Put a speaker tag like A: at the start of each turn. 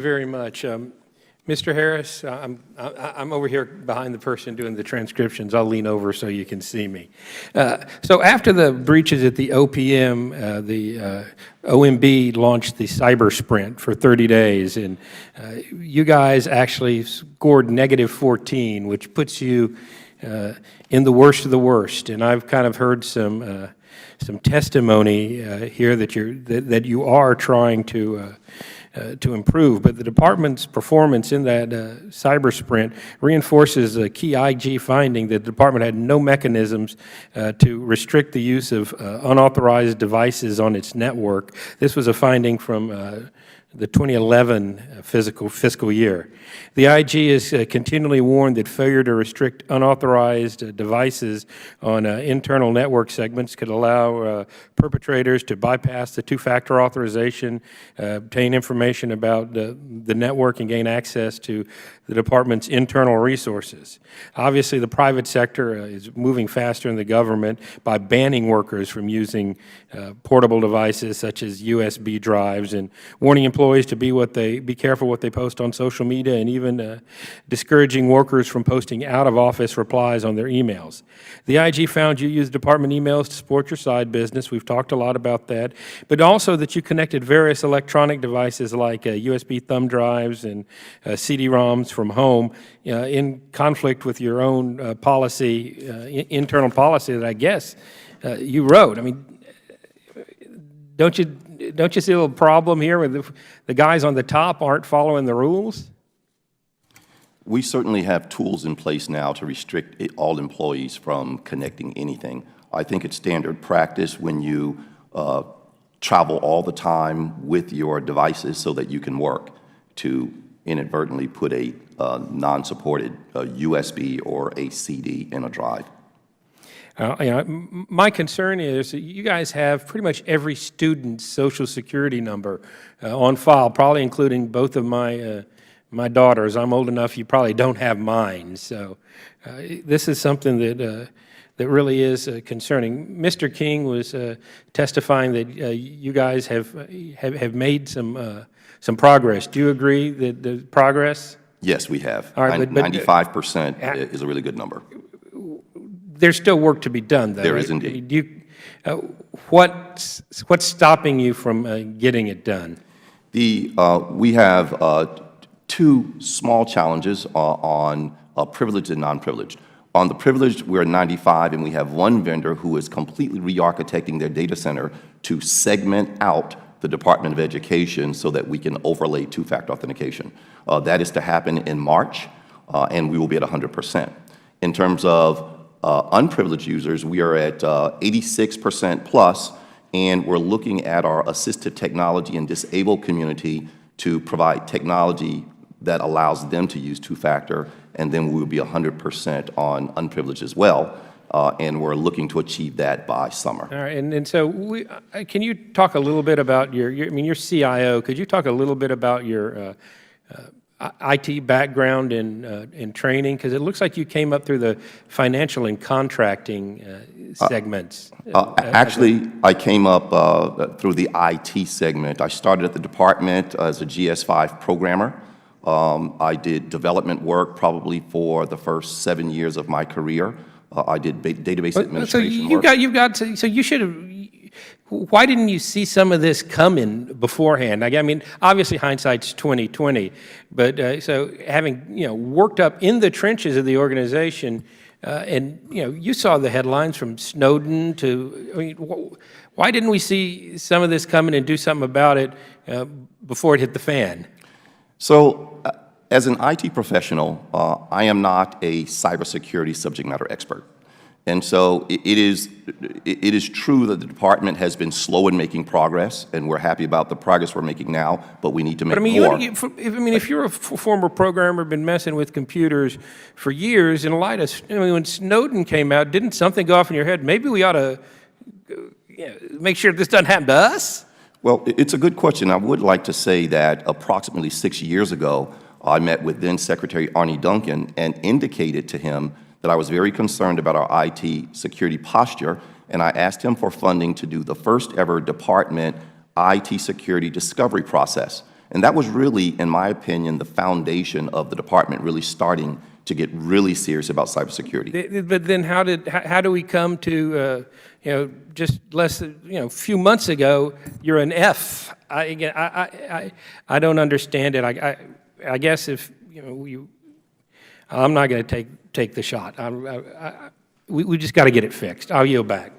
A: Very much. Mr. Harris, I'm over here behind the person doing the transcriptions. I'll lean over so you can see me. So after the breaches at the OPM, the OMB launched the cyber sprint for 30 days, and you guys actually scored -14, which puts you in the worst of the worst. And I've kind of heard some testimony here that you are trying to improve, but the department's performance in that cyber sprint reinforces a key IG finding that the department had no mechanisms to restrict the use of unauthorized devices on its network. This was a finding from the 2011 fiscal year. The IG is continually warned that failure to restrict unauthorized devices on internal network segments could allow perpetrators to bypass the two-factor authorization, obtain information about the network, and gain access to the department's internal resources. Obviously, the private sector is moving faster than the government by banning workers from using portable devices such as USB drives and warning employees to be careful what they post on social media, and even discouraging workers from posting out-of-office replies on their emails. The IG found you used department emails to support your side business. We've talked a lot about that, but also that you connected various electronic devices like USB thumb drives and CD-ROMs from home in conflict with your own policy, internal policy that I guess you wrote. I mean, don't you see a little problem here with the guys on the top aren't following the rules?
B: We certainly have tools in place now to restrict all employees from connecting anything. I think it's standard practice when you travel all the time with your devices so that you can work to inadvertently put a non-supported USB or a CD in a drive.
A: My concern is that you guys have pretty much every student's Social Security number on file, probably including both of my daughters. I'm old enough, you probably don't have mine. So this is something that really is concerning. Mr. King was testifying that you guys have made some progress. Do you agree that the progress?
B: Yes, we have.
A: All right,
B: 95% is a really good number.
A: There's still work to be done, though.
B: There
A: right?
B: is indeed.
A: What's stopping you from getting it done?
B: We have two small challenges on privileged and non-privileged. On the privileged, we're at 95, and we have one vendor who is completely re-architecting their data center to segment out the Department of Education so that we can overlay two-factor authentication. That is to happen in March, and we will be at 100%. In terms of unprivileged users, we are at 86% plus, and we're looking at our assistive technology and disabled community to provide technology that allows them to use two-factor, and then we will be 100% on unprivileged as well, and we're looking to achieve that by summer. All
A: right, and so can you talk a little bit about your CIO, could you talk a little bit about your IT background in training? Because it looks like you came up through the financial and contracting segments.
B: Actually, I came up through the IT segment. I started at the department as a GS5 programmer. I did development work probably for the first 7 years of my career. I did database administration work.
A: So you should have. Why didn't you see some of this coming beforehand? I mean, obviously hindsight's 20/20, but so having worked up in the trenches of the organization, and you saw the headlines from Snowden to. I mean, why didn't we see some of this coming and do something about it before it hit the fan?
B: So, as an IT professional, I am not a cybersecurity subject matter expert. And so it is true that the department has been slow in making progress, and we're happy about the progress we're making now, but we need to make more.
A: If you're a former programmer, been messing with computers for years, in light of, when Snowden came out, didn't something go off in your head? Maybe we ought to make sure this doesn't happen to us?
B: Well, it's a good question. I would like to say that approximately 6 years ago, I met with then Secretary Arne Duncan and indicated to him that I was very concerned about our IT security posture, and I asked him for funding to do the first ever department IT security discovery process. And that was really, in my opinion, the foundation of the department really starting to get really serious about cybersecurity.
A: But then how do we come to, just less than, a few months ago, you're an F? I don't understand it. I guess if, I'm not going to take the shot. We just got to get it fixed. I'll yield back.